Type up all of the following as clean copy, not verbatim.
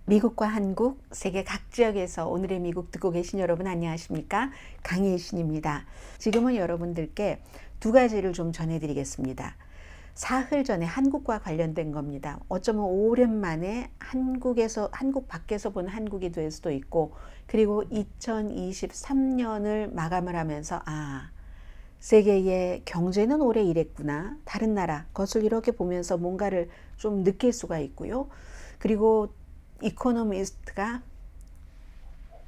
미국과 한국, 세계 각 지역에서 오늘의 미국 듣고 계신 여러분 안녕하십니까? 강혜신입니다. 지금은 여러분들께 두 가지를 좀 전해드리겠습니다. 사흘 전에 한국과 관련된 겁니다. 어쩌면 오랜만에 한국 밖에서 본 한국이 될 수도 있고, 그리고 2023년을 마감을 하면서 세계의 경제는 올해 이랬구나. 다른 나라 것을 이렇게 보면서 뭔가를 좀 느낄 수가 있고요. 그리고 이코노미스트가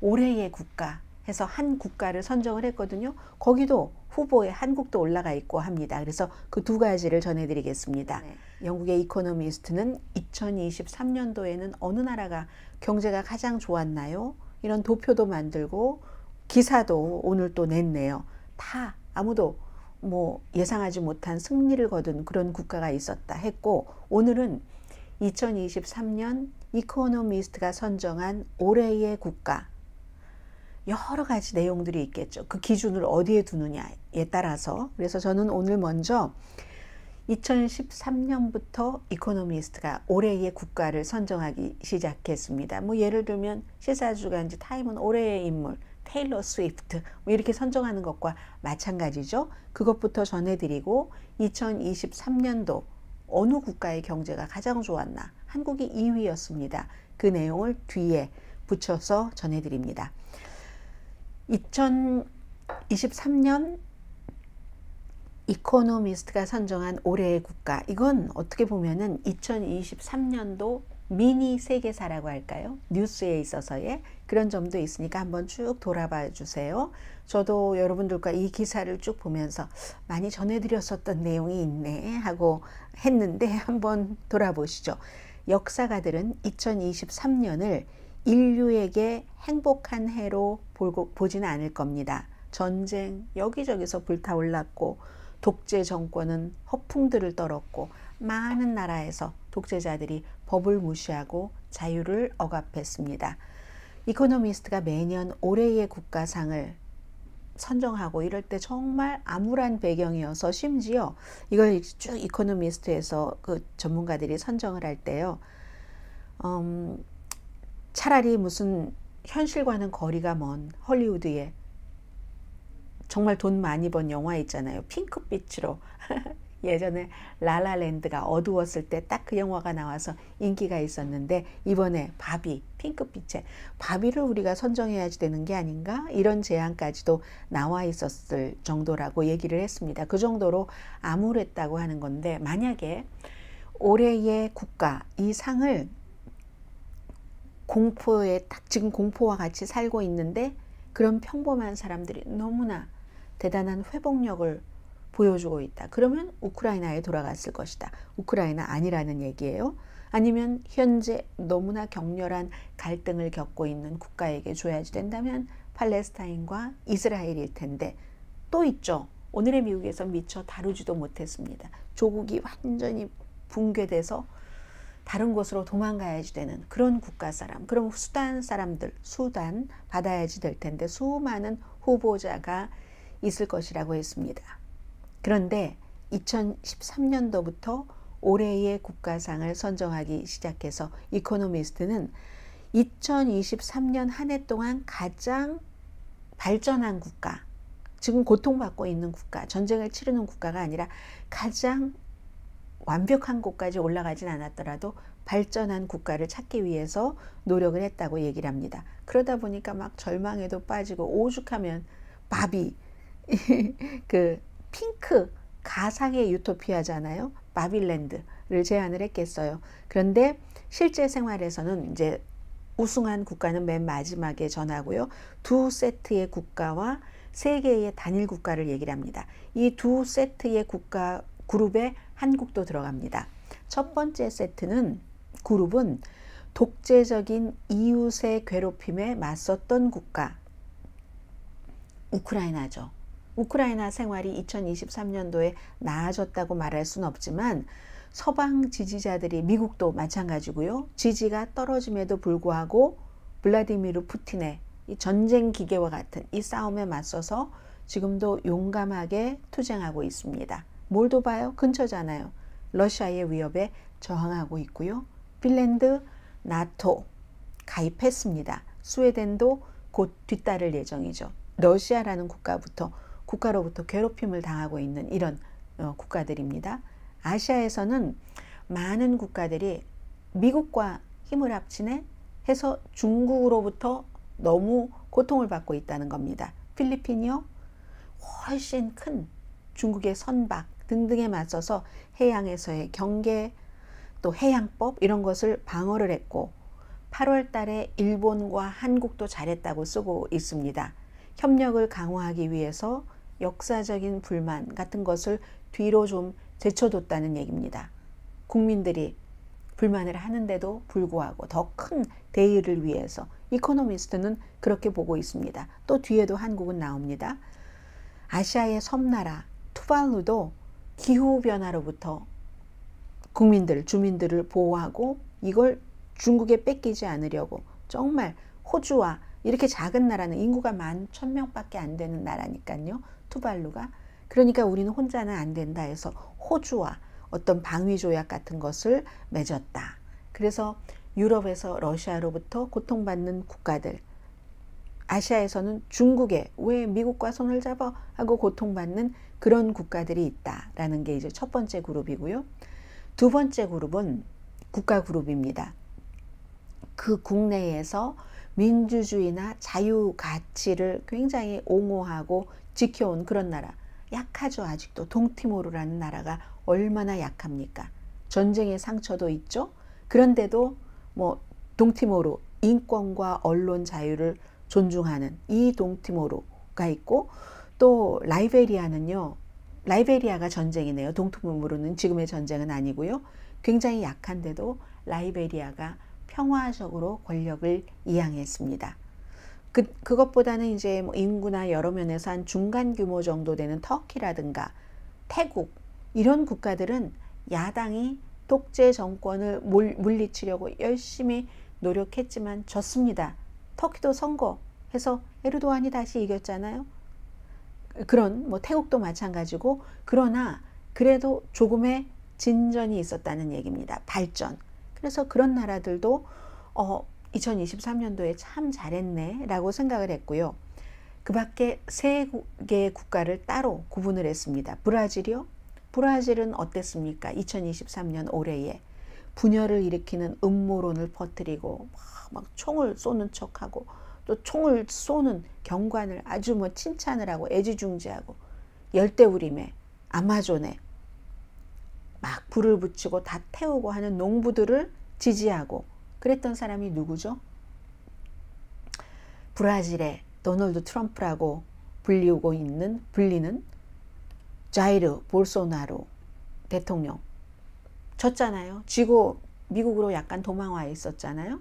올해의 국가 해서 한 국가를 선정을 했거든요. 거기도 후보에 한국도 올라가 있고 합니다. 그래서 그 두 가지를 전해드리겠습니다. 영국의 이코노미스트는 2023년도에는 어느 나라가 경제가 가장 좋았나요? 이런 도표도 만들고 기사도 오늘 또 냈네요. 다 아무도 예상하지 못한 승리를 거둔 그런 국가가 있었다 했고, 오늘은 2023년 이코노미스트가 선정한 올해의 국가, 여러 가지 내용들이 있겠죠. 그 기준을 어디에 두느냐에 따라서. 그래서 저는 오늘 먼저 2013년부터 이코노미스트가 올해의 국가를 선정하기 시작했습니다. 예를 들면 시사주간지 타임은 올해의 인물 테일러 스위프트 이렇게 선정하는 것과 마찬가지죠. 그것부터 전해드리고 2023년도 어느 국가의 경제가 가장 좋았나? 한국이 2위였습니다. 그 내용을 뒤에 붙여서 전해드립니다. 2023년 이코노미스트가 선정한 올해의 국가, 이건 어떻게 보면은 2023년도 미니 세계사라고 할까요? 뉴스에 있어서의 그런 점도 있으니까 한번 쭉 돌아봐 주세요. 저도 여러분들과 이 기사를 쭉 보면서 많이 전해드렸었던 내용이 있네 하고 했는데 한번 돌아보시죠. 역사가들은 2023년을 인류에게 행복한 해로 보지는 않을 겁니다. 전쟁 여기저기서 불타올랐고, 독재 정권은 허풍들을 떨었고, 많은 나라에서 독재자들이 법을 무시하고 자유를 억압했습니다. 이코노미스트가 매년 올해의 국가상을 선정하고 이럴 때 정말 암울한 배경이어서, 심지어 이걸 쭉 이코노미스트에서 그 전문가들이 선정을 할 때요, 차라리 무슨 현실과는 거리가 먼 헐리우드에 정말 돈 많이 번 영화 있잖아요. 핑크빛으로 예전에 라라랜드가 어두웠을 때 딱 그 영화가 나와서 인기가 있었는데, 이번에 바비, 핑크빛의 바비를 우리가 선정해야지 되는 게 아닌가? 이런 제안까지도 나와 있었을 정도라고 얘기를 했습니다. 그 정도로 암울했다고 하는 건데, 만약에 올해의 국가, 이 상을 지금 공포와 같이 살고 있는데 그런 평범한 사람들이 너무나 대단한 회복력을 보여주고 있다. 그러면 우크라이나에 돌아갔을 것이다. 우크라이나 아니라는 얘기예요. 아니면 현재 너무나 격렬한 갈등을 겪고 있는 국가에게 줘야지 된다면 팔레스타인과 이스라엘일 텐데, 또 있죠. 오늘의 미국에서 미처 다루지도 못했습니다. 조국이 완전히 붕괴돼서 다른 곳으로 도망가야지 되는 그런 국가 사람, 그럼 수단 사람들, 수단 받아야지 될 텐데 수많은 후보자가 있을 것이라고 했습니다. 그런데 2013년도부터 올해의 국가상을 선정하기 시작해서 이코노미스트는 2023년 한 해 동안 가장 발전한 국가, 지금 고통받고 있는 국가, 전쟁을 치르는 국가가 아니라 가장 완벽한 곳까지 올라가진 않았더라도 발전한 국가를 찾기 위해서 노력을 했다고 얘기를 합니다. 그러다 보니까 막 절망에도 빠지고, 오죽하면 바비 그 핑크 가상의 유토피아잖아요. 바빌랜드를 제안을 했겠어요. 그런데 실제 생활에서는 이제 우승한 국가는 맨 마지막에 전하고요. 두 세트의 국가와 세 개의 단일 국가를 얘기를 합니다. 이 두 세트의 국가 그룹에 한국도 들어갑니다. 첫 번째 세트는 그룹은 독재적인 이웃의 괴롭힘에 맞섰던 국가, 우크라이나죠. 우크라이나 생활이 2023년도에 나아졌다고 말할 수는 없지만 서방 지지자들이, 미국도 마찬가지고요, 지지가 떨어짐에도 불구하고 블라디미르 푸틴의 이 전쟁 기계와 같은 이 싸움에 맞서서 지금도 용감하게 투쟁하고 있습니다. 몰도바요? 근처잖아요. 러시아의 위협에 저항하고 있고요. 핀란드, 나토, 가입했습니다. 스웨덴도 곧 뒤따를 예정이죠. 러시아라는 국가로부터 괴롭힘을 당하고 있는 이런 국가들입니다. 아시아에서는 많은 국가들이 미국과 힘을 합치네 해서 중국으로부터 너무 고통을 받고 있다는 겁니다. 필리핀이요, 훨씬 큰 중국의 선박 등등에 맞서서 해양에서의 경계, 또 해양법 이런 것을 방어를 했고 8월 달에 일본과 한국도 잘했다고 쓰고 있습니다. 협력을 강화하기 위해서 역사적인 불만 같은 것을 뒤로 좀 제쳐뒀다는 얘기입니다. 국민들이 불만을 하는데도 불구하고 더 큰 대의를 위해서 이코노미스트는 그렇게 보고 있습니다. 또 뒤에도 한국은 나옵니다. 아시아의 섬나라 투발루도 기후변화로부터 주민들을 보호하고 이걸 중국에 뺏기지 않으려고 정말 호주와 이렇게 작은 나라는 인구가 11,000명밖에 안 되는 나라니까요. 투발루가. 그러니까 우리는 혼자는 안 된다 해서 호주와 어떤 방위조약 같은 것을 맺었다. 그래서 유럽에서 러시아로부터 고통받는 국가들, 아시아에서는 중국에 왜 미국과 손을 잡아 하고 고통받는 그런 국가들이 있다라는 게 이제 첫 번째 그룹이고요. 두 번째 그룹은 국가 그룹입니다. 그 국내에서 민주주의나 자유 가치를 굉장히 옹호하고 지켜온 그런 나라. 약하죠. 아직도 동티모르라는 나라가 얼마나 약합니까? 전쟁의 상처도 있죠. 그런데도 동티모르 인권과 언론 자유를 존중하는 이 동티모르가 있고, 또 라이베리아가 전쟁이네요. 동티모르는 지금의 전쟁은 아니고요. 굉장히 약한데도 라이베리아가 평화적으로 권력을 이양했습니다. 그것보다는 이제 인구나 여러 면에서 한 중간 규모 정도 되는 터키라든가 태국 이런 국가들은 야당이 독재 정권을 물리치려고 열심히 노력했지만 졌습니다. 터키도 선거해서 에르도안이 다시 이겼잖아요. 그런 태국도 마찬가지고, 그러나 그래도 조금의 진전이 있었다는 얘기입니다. 발전. 그래서 그런 나라들도 2023년도에 참 잘했네 라고 생각을 했고요. 그 밖에 세 개의 국가를 따로 구분을 했습니다. 브라질이요? 브라질은 어땠습니까? 2023년 올해에 분열을 일으키는 음모론을 퍼뜨리고 막 총을 쏘는 척하고 또 총을 쏘는 경관을 아주 칭찬을 하고 애지중지하고 열대우림에 아마존에 막 불을 붙이고 다 태우고 하는 농부들을 지지하고 그랬던 사람이 누구죠? 브라질의 도널드 트럼프라고 불리는 자이르 볼소나로 대통령 졌잖아요. 지고 미국으로 약간 도망와 있었잖아요.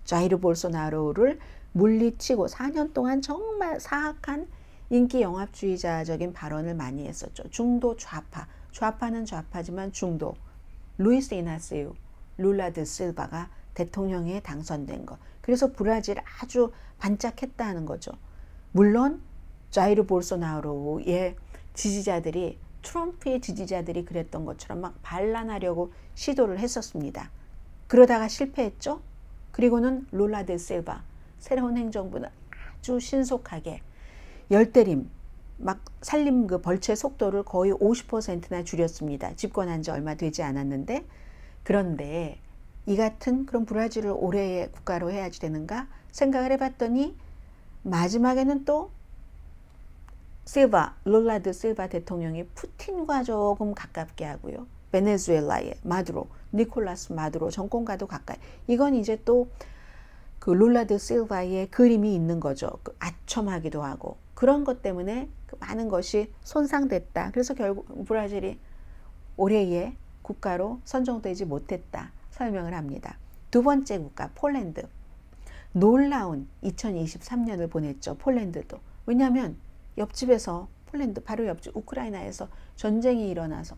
자이르 볼소나로를 물리치고 4년 동안 정말 사악한 인기 영합주의자적인 발언을 많이 했었죠. 중도 좌파는 좌파지만 중도 루이스 이나시우 룰라 드 실바가 대통령에 당선된 것. 그래서 브라질 아주 반짝했다는 거죠. 물론 자이르 볼소나로의 지지자들이 트럼프의 지지자들이 그랬던 것처럼 막 반란하려고 시도를 했었습니다. 그러다가 실패했죠. 그리고는 룰라 드 실바 새로운 행정부는 아주 신속하게 열대림 막 살림 그 벌채 속도를 거의 50%나 줄였습니다. 집권한 지 얼마 되지 않았는데, 그런데 이 같은 그런 브라질을 올해의 국가로 해야지 되는가 생각을 해봤더니 마지막에는 또 룰라 드 실바 대통령이 푸틴과 조금 가깝게 하고요. 베네수엘라의 니콜라스 마두로 정권과도 가까이. 이건 이제 또 그 룰라 드 실바의 그림이 있는 거죠. 아첨하기도 하고 그런 것 때문에 많은 것이 손상됐다. 그래서 결국 브라질이 올해의 국가로 선정되지 못했다 설명을 합니다. 두 번째 국가 폴란드. 놀라운 2023년을 보냈죠. 폴란드도. 왜냐하면 옆집에서 폴란드 바로 옆집 우크라이나에서 전쟁이 일어나서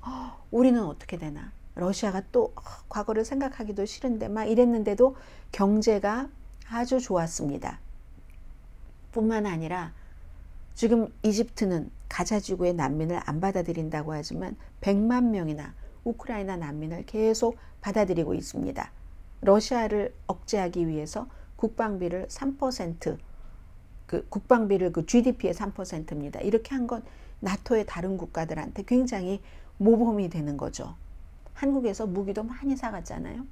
우리는 어떻게 되나. 러시아가 또 과거를 생각하기도 싫은데 막 이랬는데도 경제가 아주 좋았습니다. 뿐만 아니라 지금 이집트는 가자지구의 난민을 안 받아들인다고 하지만 100만 명이나 우크라이나 난민을 계속 받아들이고 있습니다. 러시아를 억제하기 위해서 국방비를 3%, 그 국방비를 그 GDP의 3%입니다. 이렇게 한 건 나토의 다른 국가들한테 굉장히 모범이 되는 거죠. 한국에서 무기도 많이 사갔잖아요.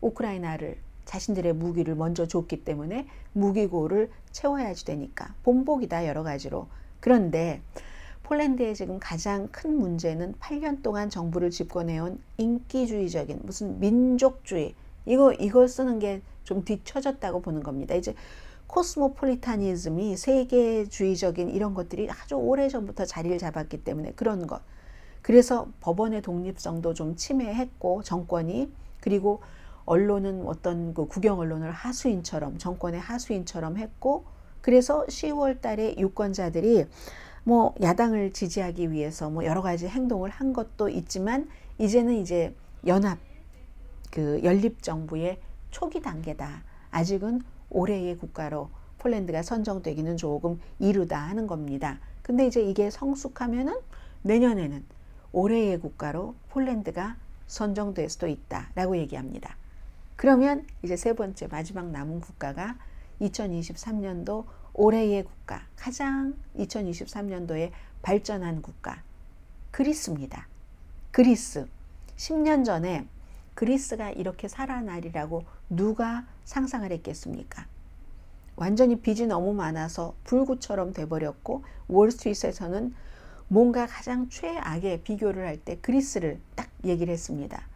우크라이나를 자신들의 무기를 먼저 줬기 때문에 무기고를 채워야지 되니까 본보기다 여러 가지로. 그런데 폴란드의 지금 가장 큰 문제는 8년 동안 정부를 집권해온 인기주의적인 무슨 민족주의, 이걸 쓰는 게 좀 뒤처졌다고 보는 겁니다. 이제 코스모폴리타니즘이 세계주의적인 이런 것들이 아주 오래전부터 자리를 잡았기 때문에 그런 것. 그래서 법원의 독립성도 좀 침해했고 정권이, 그리고 언론은 어떤 그 국영 언론을 하수인처럼, 정권의 하수인처럼 했고, 그래서 10월 달에 유권자들이 뭐 야당을 지지하기 위해서 뭐 여러 가지 행동을 한 것도 있지만 이제는 이제 연립정부의 초기 단계다. 아직은 올해의 국가로 폴란드가 선정되기는 조금 이르다 하는 겁니다. 근데 이제 이게 성숙하면은 내년에는 올해의 국가로 폴란드가 선정될 수도 있다라고 얘기합니다. 그러면 이제 세 번째 마지막 남은 국가가 2023년도 올해의 국가, 가장 2023년도에 발전한 국가, 그리스입니다. 그리스. 10년 전에 그리스가 이렇게 살아나리라고 누가 상상을 했겠습니까? 완전히 빚이 너무 많아서 불구처럼 돼버렸고, 월스트리트에서는 뭔가 가장 최악의 비교를 할 때 그리스를 딱 얘기를 했습니다.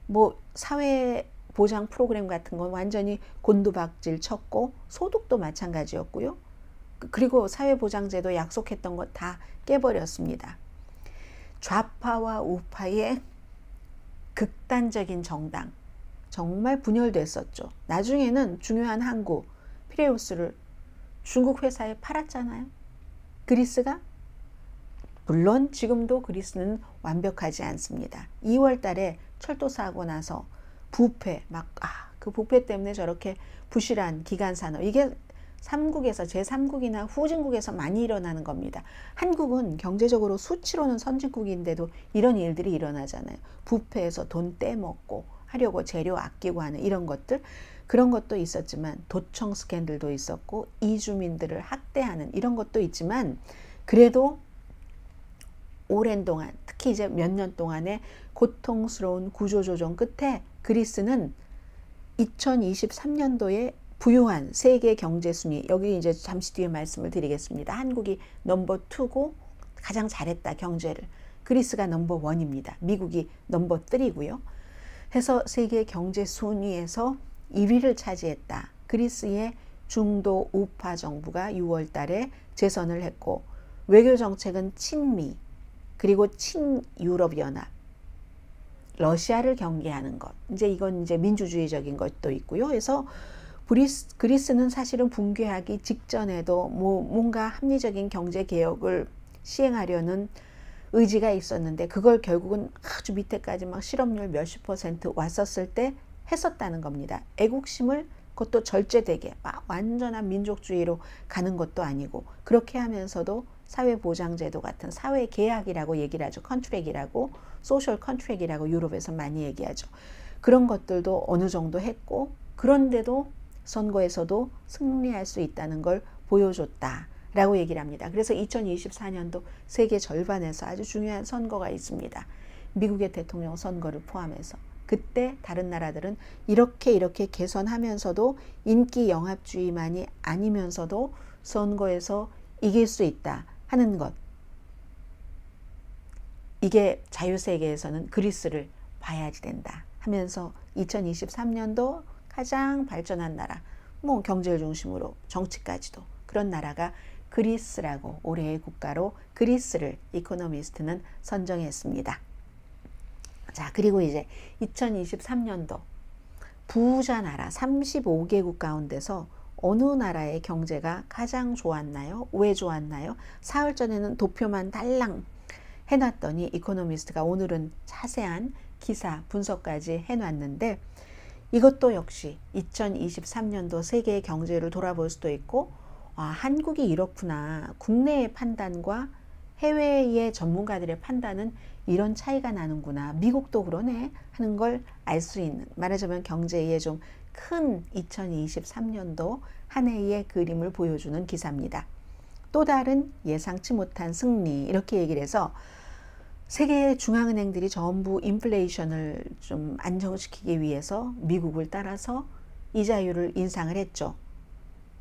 뭐 사회보장 프로그램 같은 건 완전히 곤두박질 쳤고, 소득도 마찬가지였고요. 그리고 사회보장제도 약속했던 거 다 깨버렸습니다. 좌파와 우파의 극단적인 정당, 정말 분열됐었죠. 나중에는 중요한 항구 피레우스를 중국 회사에 팔았잖아요. 그리스가. 물론 지금도 그리스는 완벽하지 않습니다. 2월 달에 철도 사고 나서 부패, 그 부패 때문에 저렇게 부실한 기간 산업, 이게 3국에서 제3국이나 후진국에서 많이 일어나는 겁니다. 한국은 경제적으로 수치로는 선진국인데도 이런 일들이 일어나잖아요. 부패해서 돈 떼먹고 하려고 재료 아끼고 하는 이런 것들, 그런 것도 있었지만 도청 스캔들도 있었고 이주민들을 학대하는 이런 것도 있지만, 그래도 오랜 동안, 특히 이제 몇 년 동안의 고통스러운 구조조정 끝에 그리스는 2023년도에 부유한 세계 경제 순위, 여기 이제 잠시 뒤에 말씀을 드리겠습니다. 한국이 넘버 2고 가장 잘했다 경제를. 그리스가 넘버 1입니다. 미국이 넘버 3고요. 해서 세계 경제 순위에서 1위를 차지했다. 그리스의 중도 우파 정부가 6월 달에 재선을 했고, 외교 정책은 친미, 그리고 친유럽연합, 러시아를 경계하는 것. 이건 이제 민주주의적인 것도 있고요. 그래서 그리스는 사실은 붕괴하기 직전에도 뭔가 합리적인 경제 개혁을 시행하려는 의지가 있었는데, 그걸 결국은 아주 밑에까지 막 실업률 몇십 % 왔었을 때 했었다는 겁니다. 애국심을, 그것도 절제되게 막 완전한 민족주의로 가는 것도 아니고, 그렇게 하면서도 사회보장제도 같은 사회계약이라고 얘기를 하죠. 컨트랙이라고, 소셜 컨트랙이라고 유럽에서 많이 얘기하죠. 그런 것들도 어느 정도 했고, 그런데도 선거에서도 승리할 수 있다는 걸 보여줬다라고 얘기를 합니다. 그래서 2024년도 세계 절반에서 아주 중요한 선거가 있습니다. 미국의 대통령 선거를 포함해서. 그때 다른 나라들은 이렇게 개선하면서도 인기 영합주의만이 아니면서도 선거에서 이길 수 있다 하는 것. 이게 자유세계에서는 그리스를 봐야지 된다 하면서 2023년도 가장 발전한 나라, 뭐 경제를 중심으로 정치까지도 그런 나라가 그리스라고, 올해의 국가로 그리스를 이코노미스트는 선정했습니다. 자, 그리고 이제 2023년도 부자 나라 35개국 가운데서 어느 나라의 경제가 가장 좋았나요? 왜 좋았나요? 사흘 전에는 도표만 달랑 해놨더니 이코노미스트가 오늘은 자세한 기사 분석까지 해놨는데, 이것도 역시 2023년도 세계의 경제를 돌아볼 수도 있고, 한국이 이렇구나, 국내의 판단과 해외의 전문가들의 판단은 이런 차이가 나는구나, 미국도 그러네 하는 걸 알 수 있는, 말하자면 경제에 좀 큰 2023년도 한 해의 그림을 보여주는 기사입니다. 또 다른 예상치 못한 승리, 이렇게 얘기를 해서 세계 중앙은행들이 전부 인플레이션을 좀 안정시키기 위해서 미국을 따라서 이자율을 인상을 했죠.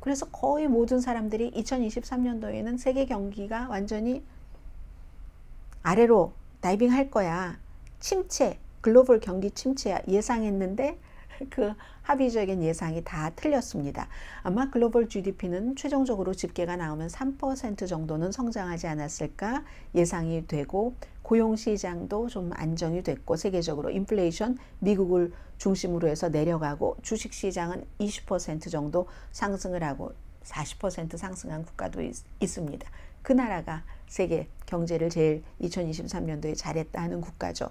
그래서 거의 모든 사람들이 2023년도에는 세계 경기가 완전히 아래로 다이빙 할 거야, 침체, 글로벌 경기 침체야 예상했는데 그 합의적인 예상이 다 틀렸습니다. 아마 글로벌 GDP는 최종적으로 집계가 나오면 3% 정도는 성장하지 않았을까 예상이 되고, 고용시장도 좀 안정이 됐고, 세계적으로 인플레이션 미국을 중심으로 해서 내려가고, 주식시장은 20% 정도 상승을 하고 40% 상승한 국가도 있습니다. 그 나라가 세계 경제를 제일 2023년도에 잘했다 하는 국가죠.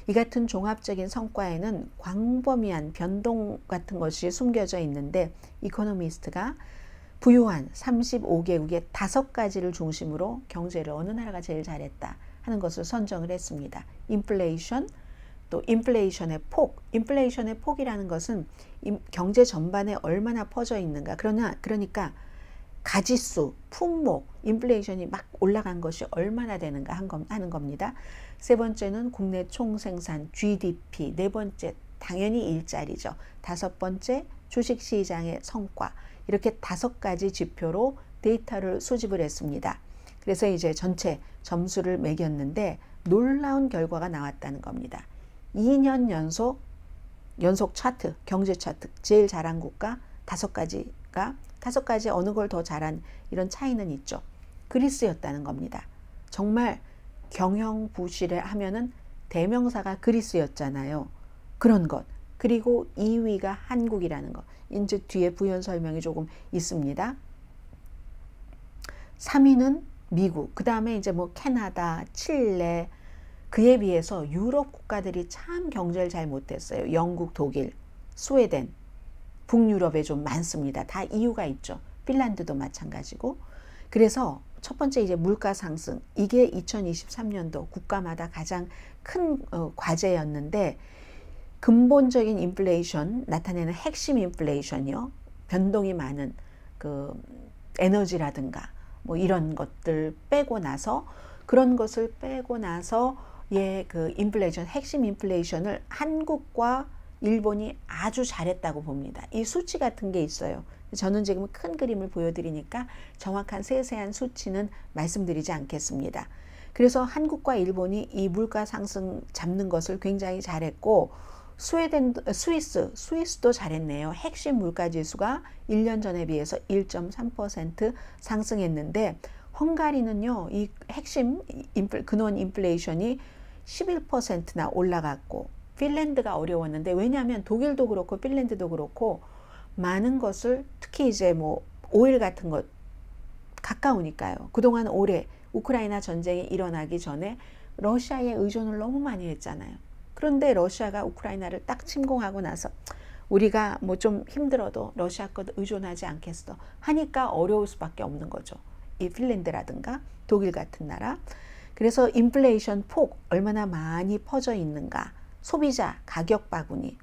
이 같은 종합적인 성과에는 광범위한 변동 같은 것이 숨겨져 있는데, 이코노미스트가 부유한 35개국의 5가지를 중심으로 경제를 어느 나라가 제일 잘했다 하는 것을 선정을 했습니다. 인플레이션, 또 인플레이션의 폭, 인플레이션의 폭이라는 것은 경제 전반에 얼마나 퍼져 있는가, 그러니까 가지수, 품목, 인플레이션이 막 올라간 것이 얼마나 되는가 하는 겁니다. 세 번째는 국내 총생산, GDP, 네 번째 당연히 일자리죠. 다섯 번째 주식시장의 성과, 이렇게 5가지 지표로 데이터를 수집을 했습니다. 그래서 이제 전체 점수를 매겼는데 놀라운 결과가 나왔다는 겁니다. 2년 연속 차트, 경제 차트, 제일 잘한 국가 5가지 어느 걸 더 잘한 이런 차이는 있죠. 그리스였다는 겁니다. 정말 경영부실에 하면은 대명사가 그리스였잖아요. 그런 것. 그리고 2위가 한국이라는 것. 이제 뒤에 부연 설명이 조금 있습니다. 3위는 미국, 그 다음에 이제 뭐 캐나다, 칠레, 그에 비해서 유럽 국가들이 참 경제를 잘 못했어요. 영국, 독일, 스웨덴, 북유럽에 좀 많습니다. 다 이유가 있죠. 핀란드도 마찬가지고. 그래서 첫 번째 이제 물가 상승, 이게 2023년도 국가마다 가장 큰 과제였는데, 근본적인 인플레이션, 나타내는 핵심 인플레이션이요, 변동이 많은 그 에너지라든가 뭐 이런 것들 빼고 나서, 그런 것을 빼고 나서 그 인플레이션, 핵심 인플레이션을 한국과 일본이 아주 잘했다고 봅니다. 이 수치 같은 게 있어요. 저는 지금 큰 그림을 보여드리니까 정확한 세세한 수치는 말씀드리지 않겠습니다. 그래서 한국과 일본이 이 물가 상승 잡는 것을 굉장히 잘했고, 스위스도 잘했네요. 핵심 물가 지수가 1년 전에 비해서 1.3% 상승했는데, 헝가리는요, 이 핵심 근원 인플레이션이 11%나 올라갔고, 핀란드가 어려웠는데, 왜냐하면 독일도 그렇고 핀란드도 그렇고 많은 것을, 특히 이제 뭐 오일 같은 것 가까우니까요. 그동안 오래 우크라이나 전쟁이 일어나기 전에 러시아에 의존을 너무 많이 했잖아요. 그런데 러시아가 우크라이나를 딱 침공하고 나서 우리가 뭐 좀 힘들어도 러시아 것 의존하지 않겠어 하니까 어려울 수밖에 없는 거죠. 이 핀란드라든가 독일 같은 나라. 그래서 인플레이션 폭 얼마나 많이 퍼져 있는가, 소비자 가격 바구니,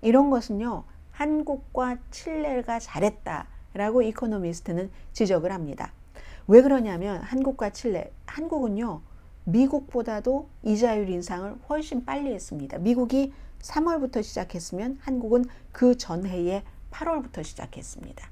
이런 것은요 한국과 칠레가 잘했다라고 이코노미스트는 지적을 합니다. 왜 그러냐면 한국과 칠레, 한국은요 미국보다도 이자율 인상을 훨씬 빨리 했습니다. 미국이 3월부터 시작했으면 한국은 그 전해에 8월부터 시작했습니다.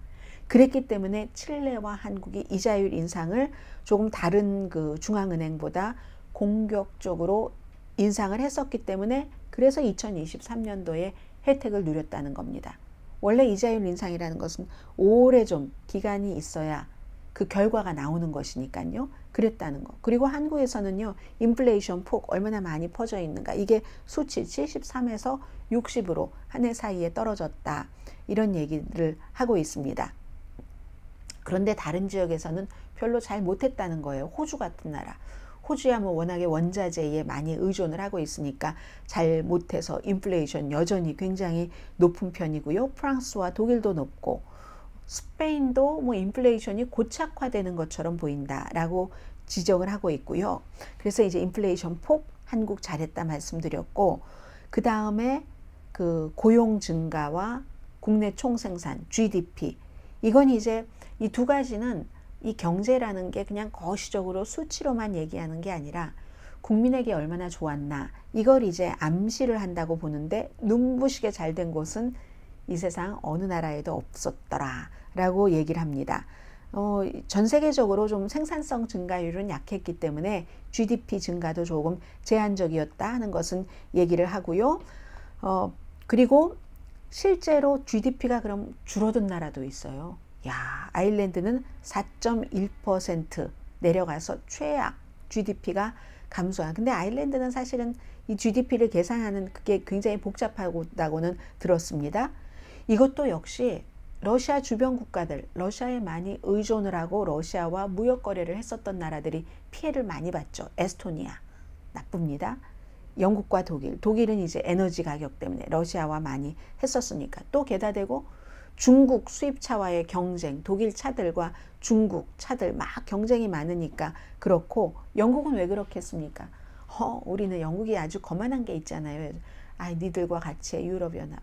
그랬기 때문에 칠레와 한국이 이자율 인상을 조금 다른 그 중앙은행보다 공격적으로 인상을 했었기 때문에, 그래서 2023년도에 혜택을 누렸다는 겁니다. 원래 이자율 인상이라는 것은 오래 좀 기간이 있어야 그 결과가 나오는 것이니까요. 그랬다는 거. 그리고 한국에서는요, 인플레이션 폭 얼마나 많이 퍼져 있는가, 이게 수치 73에서 60으로 한 해 사이에 떨어졌다, 이런 얘기를 하고 있습니다. 그런데 다른 지역에서는 별로 잘 못했다는 거예요. 호주 같은 나라. 호주야 뭐 워낙에 원자재에 많이 의존을 하고 있으니까 잘 못해서 인플레이션 여전히 굉장히 높은 편이고요. 프랑스와 독일도 높고, 스페인도 뭐 인플레이션이 고착화되는 것처럼 보인다라고 지적을 하고 있고요. 그래서 이제 인플레이션 폭 한국 잘했다 말씀드렸고, 그 다음에 그 고용 증가와 국내 총생산, GDP. 이건 이제 이 두 가지는 이 경제라는 게 그냥 거시적으로 수치로만 얘기하는 게 아니라 국민에게 얼마나 좋았나 이걸 이제 암시를 한다고 보는데 눈부시게 잘 된 곳은 이 세상 어느 나라에도 없었더라 라고 얘기를 합니다. 전 세계적으로 좀 생산성 증가율은 약했기 때문에 GDP 증가도 조금 제한적이었다 하는 것은 얘기를 하고요. 그리고 실제로 GDP가 그럼 줄어든 나라도 있어요. 야, 아일랜드는 4.1% 내려가서 최악 GDP가 감소한. 근데 아일랜드는 사실은 이 GDP를 계산하는 그게 굉장히 복잡하다고는 들었습니다. 이것도 역시 러시아 주변 국가들, 러시아에 많이 의존을 하고 러시아와 무역 거래를 했었던 나라들이 피해를 많이 봤죠. 에스토니아 나쁩니다. 영국과 독일은 이제 에너지 가격 때문에 러시아와 많이 했었으니까. 또 게다 대고 중국 수입차와의 경쟁, 독일 차들과 중국 차들 막 경쟁이 많으니까 그렇고. 영국은 왜 그렇겠습니까? 우리는 영국이 아주 거만한 게 있잖아요. 니들과 같이 유럽연합.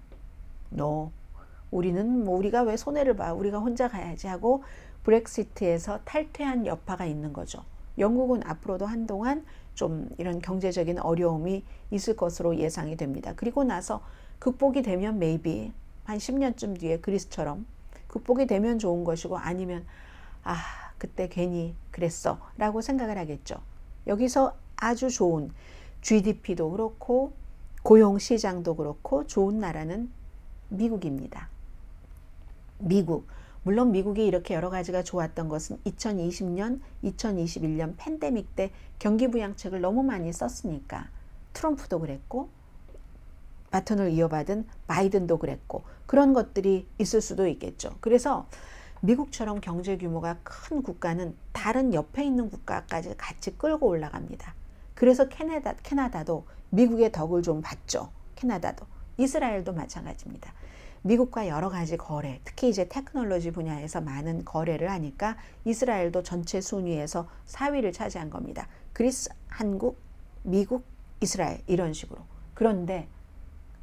우리는 우리가 왜 손해를 봐? 우리가 혼자 가야지 하고 브렉시트에서 탈퇴한 여파가 있는 거죠. 영국은 앞으로도 한동안 좀 이런 경제적인 어려움이 있을 것으로 예상이 됩니다. 그리고 나서 극복이 되면 maybe 한 10년쯤 뒤에 그리스처럼 극복이 되면 좋은 것이고 아니면 그때 괜히 그랬어 라고 생각을 하겠죠. 여기서 아주 좋은 GDP도 그렇고 고용시장도 그렇고 좋은 나라는 미국입니다. 미국. 물론 미국이 이렇게 여러 가지가 좋았던 것은 2020년, 2021년 팬데믹 때 경기부양책을 너무 많이 썼으니까. 트럼프도 그랬고 바톤을 이어받은 바이든도 그랬고 그런 것들이 있을 수도 있겠죠. 그래서 미국처럼 경제 규모가 큰 국가는 다른 옆에 있는 국가까지 같이 끌고 올라갑니다. 그래서 캐나다도 미국의 덕을 좀 봤죠. 캐나다도. 이스라엘도 마찬가지입니다. 미국과 여러 가지 거래, 특히 이제 테크놀로지 분야에서 많은 거래를 하니까 이스라엘도 전체 순위에서 4위를 차지한 겁니다. 그리스, 한국, 미국, 이스라엘 이런 식으로. 그런데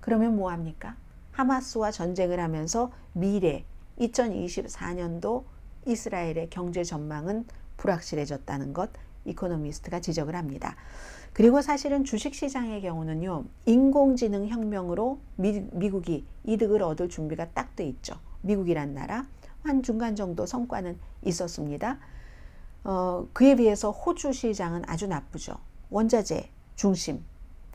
그러면 뭐 합니까? 하마스와 전쟁을 하면서 미래 2024년도 이스라엘의 경제 전망은 불확실해졌다는 것 이코노미스트가 지적을 합니다. 그리고 사실은 주식시장의 경우는요. 인공지능 혁명으로 미국이 이득을 얻을 준비가 딱 돼 있죠. 미국이란 나라 한 중간 정도 성과는 있었습니다. 그에 비해서 호주 시장은 아주 나쁘죠. 원자재 중심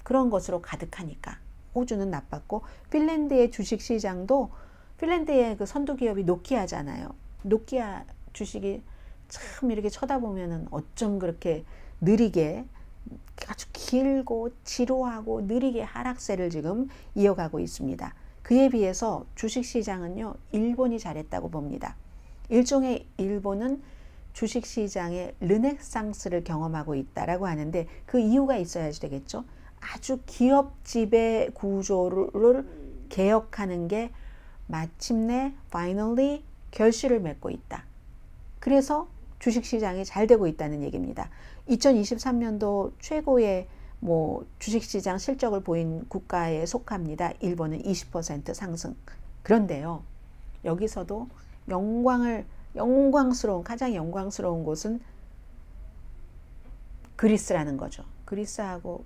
그런 것으로 가득하니까 호주는 나빴고 핀란드의 주식시장도 핀란드의 그 선두기업이 노키아잖아요. 노키아 주식이 참 이렇게 쳐다보면은 어쩜 그렇게 느리게 아주 길고 지루하고 느리게 하락세를 지금 이어가고 있습니다. 그에 비해서 주식시장은요. 일본이 잘했다고 봅니다. 일종의 일본은 주식시장의 르네상스를 경험하고 있다라고 하는데 그 이유가 있어야지 되겠죠. 아주 기업 지배 구조를 개혁하는 게 마침내 finally 결실을 맺고 있다. 그래서 주식시장이 잘 되고 있다는 얘기입니다. 2023년도 최고의 주식시장 실적을 보인 국가에 속합니다. 일본은 20% 상승. 그런데요. 여기서도 가장 영광스러운 곳은 그리스라는 거죠. 그리스하고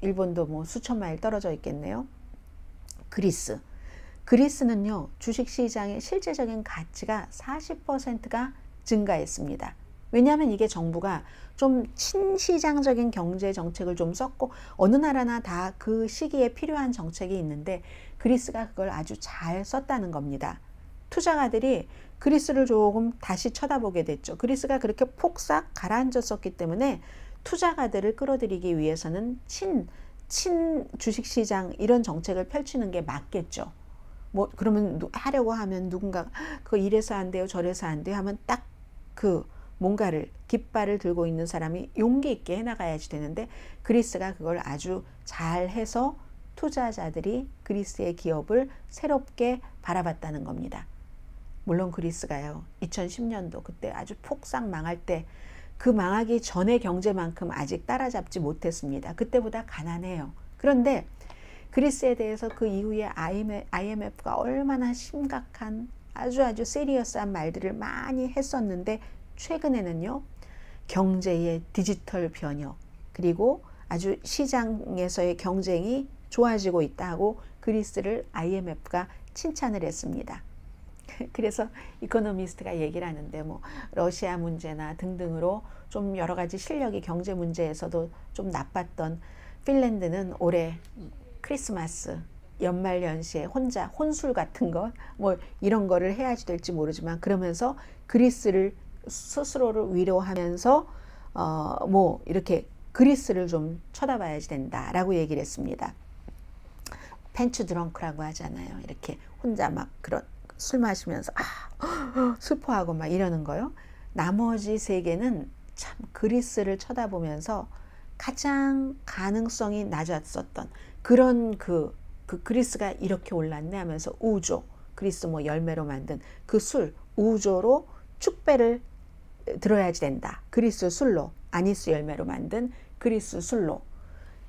일본도 수천 마일 떨어져 있겠네요. 그리스는요. 주식시장의 실제적인 가치가 40%가 증가했습니다. 왜냐하면 이게 정부가 좀 친시장적인 경제 정책을 좀 썼고 어느 나라나 다 그 시기에 필요한 정책이 있는데 그리스가 그걸 아주 잘 썼다는 겁니다. 투자가들이 그리스를 조금 다시 쳐다보게 됐죠. 그리스가 그렇게 폭삭 가라앉았었기 때문에 투자가들을 끌어들이기 위해서는 친 주식시장 이런 정책을 펼치는 게 맞겠죠. 그러면 하려고 하면 누군가 그거 이래서 안 돼요 저래서 안 돼요 하면 딱 뭔가를 깃발을 들고 있는 사람이 용기 있게 해나가야지 되는데 그리스가 그걸 아주 잘 해서 투자자들이 그리스의 기업을 새롭게 바라봤다는 겁니다. 물론 그리스가요 2010년도 그때 아주 폭삭 망할 때 그 망하기 전의 경제만큼 아직 따라잡지 못했습니다. 그때보다 가난해요. 그런데 그리스에 대해서 그 이후에 IMF가 얼마나 심각한 아주 시리어스한 말들을 많이 했었는데, 최근에는요, 경제의 디지털 변혁, 그리고 아주 시장에서의 경쟁이 좋아지고 있다고 그리스를 IMF가 칭찬을 했습니다. 그래서 이코노미스트가 얘기를 하는데, 뭐 러시아 문제나 등등으로 좀 여러 가지 실력이 경제 문제에서도 좀 나빴던 핀란드는 올해 크리스마스 연말연시에 혼자 혼술 같은 것 뭐 이런 거를 해야지 될지 모르지만, 그러면서 그리스를 스스로를 위로하면서 뭐 이렇게 그리스를 좀 쳐다봐야지 된다라고 얘기를 했습니다. 펜츠 드렁크라고 하잖아요. 이렇게 혼자 막 그런 술 마시면서 슬퍼하고 막 이러는 거요. 나머지 세계는 참 그리스를 쳐다보면서 가장 가능성이 낮았었던 그런 그 그리스가 이렇게 올랐네 하면서 우조, 그리스 뭐 열매로 만든 그 술, 우조로 축배를 들어야지 된다. 그리스 술로, 아니스 열매로 만든 그리스 술로.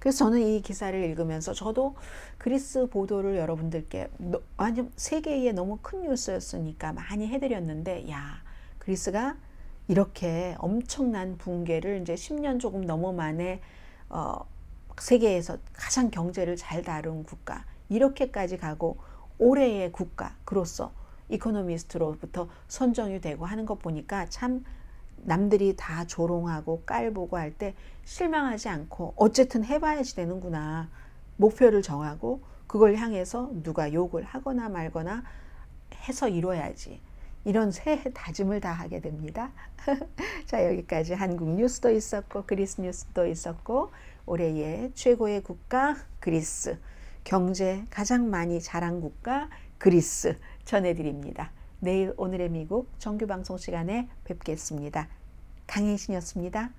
그래서 저는 이 기사를 읽으면서 저도 그리스 보도를 여러분들께 완전 세계에 너무 큰 뉴스였으니까 많이 해드렸는데, 야, 그리스가 이렇게 엄청난 붕괴를 이제 10년 조금 넘어 만에 세계에서 가장 경제를 잘 다룬 국가, 이렇게까지 가고 올해의 국가로서 이코노미스트로부터 선정이 되고 하는 것 보니까 참 남들이 다 조롱하고 깔보고 할 때 실망하지 않고 어쨌든 해봐야지 되는구나. 목표를 정하고 그걸 향해서 누가 욕을 하거나 말거나 해서 이뤄야지. 이런 새해 다짐을 다 하게 됩니다. 자, 여기까지 한국 뉴스도 있었고 그리스 뉴스도 있었고, 올해의 최고의 국가 그리스, 경제 가장 많이 잘한 국가 그리스 전해드립니다. 내일 오늘의 미국 정규방송 시간에 뵙겠습니다. 강혜신이었습니다.